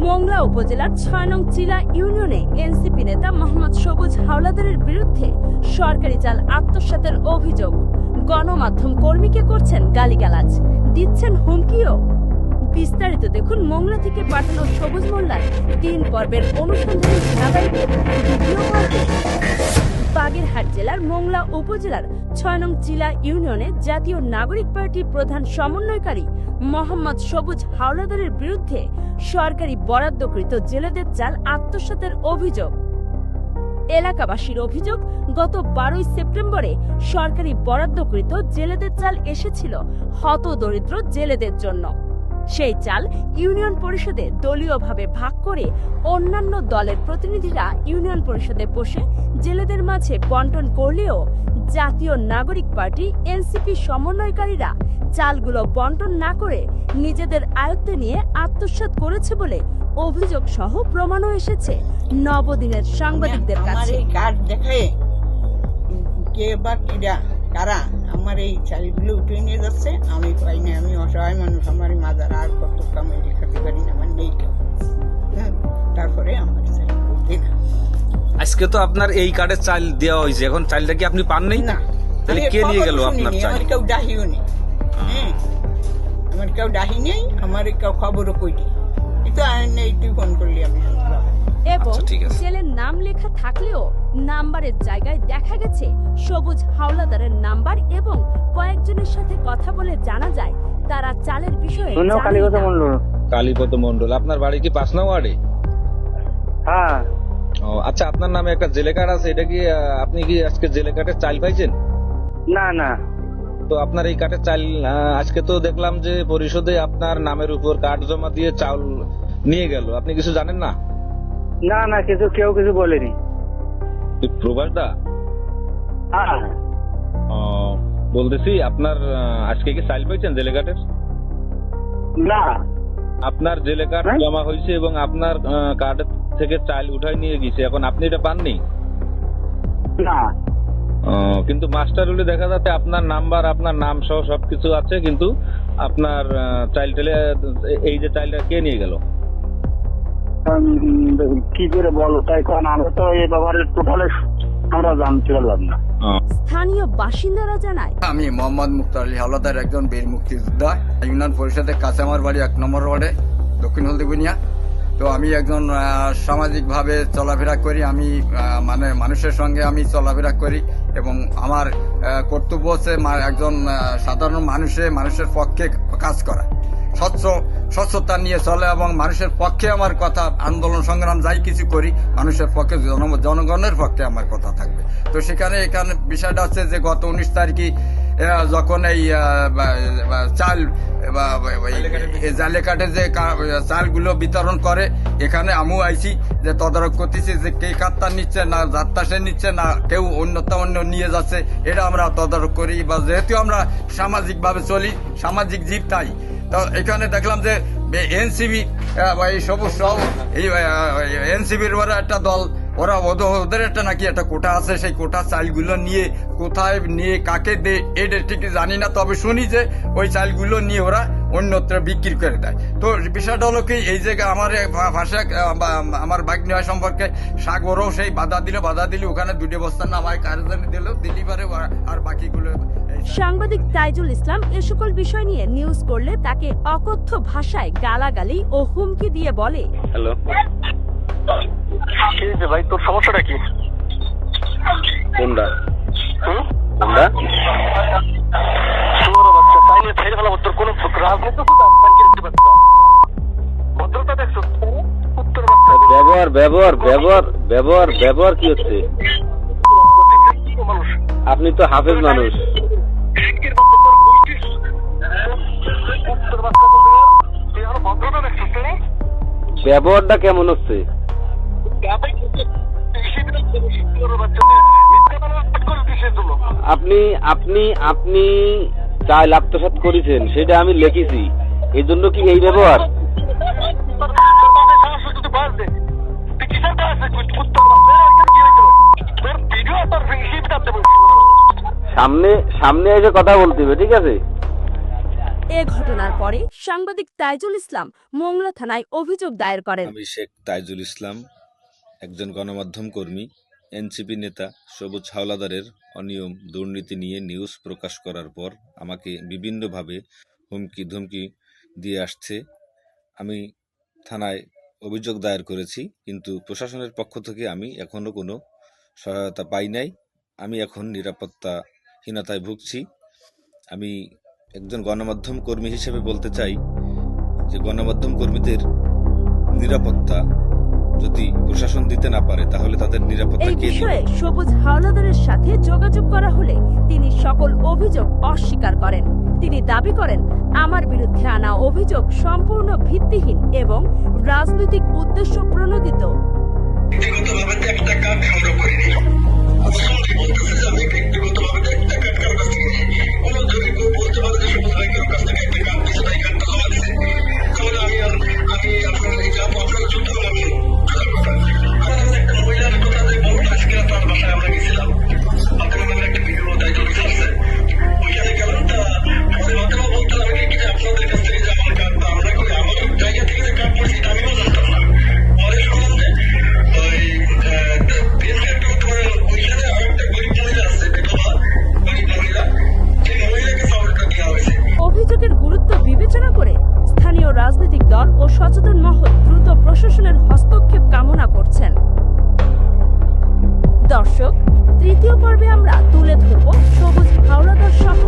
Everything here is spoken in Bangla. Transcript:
মোংলা উপজেলার ৬ নং চিলা ইউনিয়নে এনসিপি নেতা মোহাম্মদ সবুজ হাওলাদারের বিরুদ্ধে সরকারি চাল আত্মসাতের অভিযোগ। গণমাধ্যম কর্মীকে করছেন গালিগালাজ, দিচ্ছেন হুমকিও। বিস্তারিত দেখুন মোংলা থেকে পাঠানো সবুজ মোল্লার ৩ পর্বের অনুসন্ধানী ধারাবাহিকের ভিডিও বার্তা। বাগেরহাট জেলার মোংলা উপজেলার ৬ নং চিলা ইউনিয়নে জাতীয় নাগরিক পার্টির প্রধান সমন্বয়কারী মোহাম্মদ সবুজ হাওলাদারের বিরুদ্ধে সরকারি বরাদ্দকৃত জেলেদের চাল আত্মসাতের অভিযোগ। এলাকাবাসীর অভিযোগ, গত ১২ সেপ্টেম্বরে সরকারি বরাদ্দকৃত জেলেদের চাল এসেছিল হতদরিদ্র জেলেদের জন্য। সেই চাল ইউনিয়ন পরিষদে দলীয়ভাবে ভাগ করে অন্যান্য দলের প্রতিনিধিরা ইউনিয়ন পরিষদে বসে জেলেদের মাঝে বন্টন করলেও জাতীয় নাগরিক পার্টি এনসিপি সমন্বয়কারীরা চালগুলো বন্টন না করে নিজেদের আয়ত্তে নিয়ে আত্মসাৎ করেছে বলে অভিযোগ সহ প্রমাণও এসেছে নবদিনের সাংবাদিকদের কাছে। আমার এই চালগুলো উঠে নিয়ে যাচ্ছে, আমি পাই না, আমি অসহায় মানুষ, আমার মাজার আর কত কামাই দেখাতে পারি না, আমার নেই কেউ। তারপরে আমার আজকে তো আপনার এই কার্ডে চাল দেওয়া হয়েছে, এখন চালটা কি আপনি পান নাই? না, তাহলে কে নিয়ে গেল আপনার চাল? আমার কেউ ডাহিও নেই, আমার কেউ ডাহি নেই, আমার কেউ খবরও কইনি। কিন্তু তুই ফোন করলি আমি এবং জেলের নাম লেখা থাকলেও নাম্বারের জায়গায় দেখা গেছে সবুজ হাওলাদারের নাম্বার এবং কয়েকজনের সাথে কথা বলে জানা যায় তারা চালের বিষয়ে কালীপদ মন্ডল। আপনার বাড়ি কি ৫ নং ওয়ার্ডে? হ্যাঁ। ও আচ্ছা, আপনার নামে একটা জেলে কার্ড আছে, এটা কি আপনি কি আজকে জেলে কার্ডের চাল পাইছেন? না না। তো আপনার এই কার্ডের চাল আজকে তো দেখলাম যে পরিষদে আপনার নামের উপর কার্ড জমা দিয়ে চাল নিয়ে গেল, আপনি কিছু জানেন না? না না, কেউ কিছু বলেনি। প্রবাসদা বলতেছি, আপনার আজকে কি চাল পাইছেন জেলে কার্ডের? না, আপনার জেলে কার্ড জমা হয়েছে এবং আপনার কার্ড থেকে চাল উঠাই নিয়ে গেছে, এখন আপনি এটা পাননি? না। কিন্তু মাস্টার রুলে দেখা যাচ্ছে আপনার নাম্বার, আপনার নাম সহ সবকিছু আছে, কিন্তু আপনার চাইল টেলে এই যে চাইলটা কে নিয়ে গেল? কি করে বলো তাই, কারণ আমরা তো এই ব্যাপারে টোটালে আমরা জানতে পারলাম না। স্থানীয় বাসিন্দারা জানায়, আমি মোহাম্মদ মুক্তার আলী হাওলাদার, একজন বীর মুক্তিযোদ্ধা। ইউনিয়ন পরিষদের কাছে আমার বাড়ি ১ নম্বর ওয়ার্ডে, দক্ষিণ হলদিবুনিয়া। তো আমি একজন সামাজিক ভাবে চলাফেরা করি, আমি মানে মানুষের সঙ্গে আমি চলাফেরা করি এবং আমার কর্তব্য হচ্ছে একজন সাধারণ মানুষের পক্ষে কাজ করা, স্বচ্ছতা নিয়ে চলে এবং মানুষের পক্ষে আমার কথা, আন্দোলন সংগ্রাম যাই কিছু করি মানুষের পক্ষে, জনগণের পক্ষে আমার কথা থাকবে। তো এখানে বিষয়টা হচ্ছে যে গত ১৯ তারিখে যখন এই চাল জালে কাটে যে চালগুলো বিতরণ করে, এখানে আমিও আইছি যে তদারক করতেছি যে কে কাত্তা নিচ্ছে না, যাত্রা সে নিচ্ছে না, কেউ অন্য নিয়ে যাচ্ছে, এটা আমরা তদারক করি। বা যেহেতু আমরা সামাজিক ভাবে চলি, সামাজিক জীব, তাই তো এখানে দেখলাম যে এনসিবি এই সবুজ সহ এই এনসিবির ওরা একটা দল, ওদের একটা নাকি একটা কোটা আছে, সেই কোটা চালগুলো নিয়ে কোথায় নিয়ে কাকে দেয় এটা ঠিক জানি না, তবে শুনি যে ওই চালগুলো নিয়ে ওরা অন্যত্র বিক্রি করে দেয়। তো বিষয়টা হলো কি, এই জায়গায় আমার ভাষায় আমার ভাগ্নি হয় সম্পর্কে সাগরও সেই বাধা দিলে ওখানে 2 বস্তা নামায় কারজানি দিল, দিলি পারে আর বাকিগুলো। সাংবাদিক তাইজুল ইসলাম এ সকল বিষয় নিয়ে নিউজ করলে তাকে অকথ্য ভাষায় গালাগালি ও হুমকি দিয়ে বলে, হ্যালো ভাই, তোর সমস্যাটা কি? কোনটা? ব্যবহার কি হচ্ছে? আপনি তো হাফেজ মানুষ, ব্যবহারটা কেমন হচ্ছে? আপনি চাল আত্মসাৎ করেছেন, সেটা আমি লিখেছি, এই জন্য কি এই ব্যবহার? সামনে এসে কথা বলতে হবে, ঠিক আছে? এ ঘটনার পরে সাংবাদিক তাইজুল ইসলাম মোংলা থানায় অভিযোগ দায়ের করেন। আমি শেখ তাইজুল ইসলাম, একজন গণমাধ্যম কর্মী। এনসিপি নেতা সবুজ হাওলাদারের অনিয়ম দুর্নীতি নিয়ে নিউজ প্রকাশ করার পর আমাকে বিভিন্নভাবে হুমকি ধমকি দিয়ে আসছে। আমি থানায় অভিযোগ দায়ের করেছি, কিন্তু প্রশাসনের পক্ষ থেকে আমি এখনো কোনো সহায়তা পাই নাই। আমি এখন নিরাপত্তাহীনতায় ভুগছি। আমি একজন গণমাধ্যম কর্মী হিসেবে বলতে চাই যে গণমাধ্যম কর্মীদের নিরাপত্তা যদি প্রশাসন দিতে না পারে তাহলে তাদের নিরাপত্তা এই কে দিবে? বিষয়ে সবুজ হাওলাদারের সাথে যোগাযোগ করা হলে তিনি সকল অভিযোগ অস্বীকার করেন। তিনি দাবি করেন, আমার বিরুদ্ধে আনা অভিযোগ সম্পূর্ণ ভিত্তিহীন এবং রাজনৈতিক উদ্দেশ্য প্রণোদিত। ব্যক্তিগতভাবে তো একটা কার্ড সংগ্রহ করিনি। প্রশাসনকে বলতেছে যে আমি ব্যক্তিগতভাবে তো একটা কার্ড কারো কাছ থেকে নিই। কোনো যদি কেউ বলতে পারে যে সবুজ ভাই কারো কাছ থেকে একটা কার্ড দিয়েছে, তাই কার্ডটা জমা দিছে, তাহলে আমি আপনার এই যাবো, আপনারা যুদ্ধ করে আমি সোজা কথা। আমার একটা মহিলার কথা যে বলবেন, আজকে তার বাসায় আমরা গেছিলাম, আপনার নামে একটা ভিডিও দায়িত্ব দিতে আসছে, ওইখানে গেলাম। তা পরে মাধ্যমে বলতে আমি কি যে আপনাদের কাছ থেকে যে আমার কার্ড বা আমরা করি, আমার জায়গা থেকে যে কার্ড পড়ছি এটা আমিও জানতাম না। পরে শুনলাম যে অভিযোগের গুরুত্ব বিবেচনা করে স্থানীয় রাজনৈতিক দল ও সচেতন মহল দ্রুত প্রশাসনের হস্তক্ষেপ কামনা করছেন। দর্শক, তৃতীয় পর্বে আমরা তুলে ধরব সবুজ হাওলাদার সহ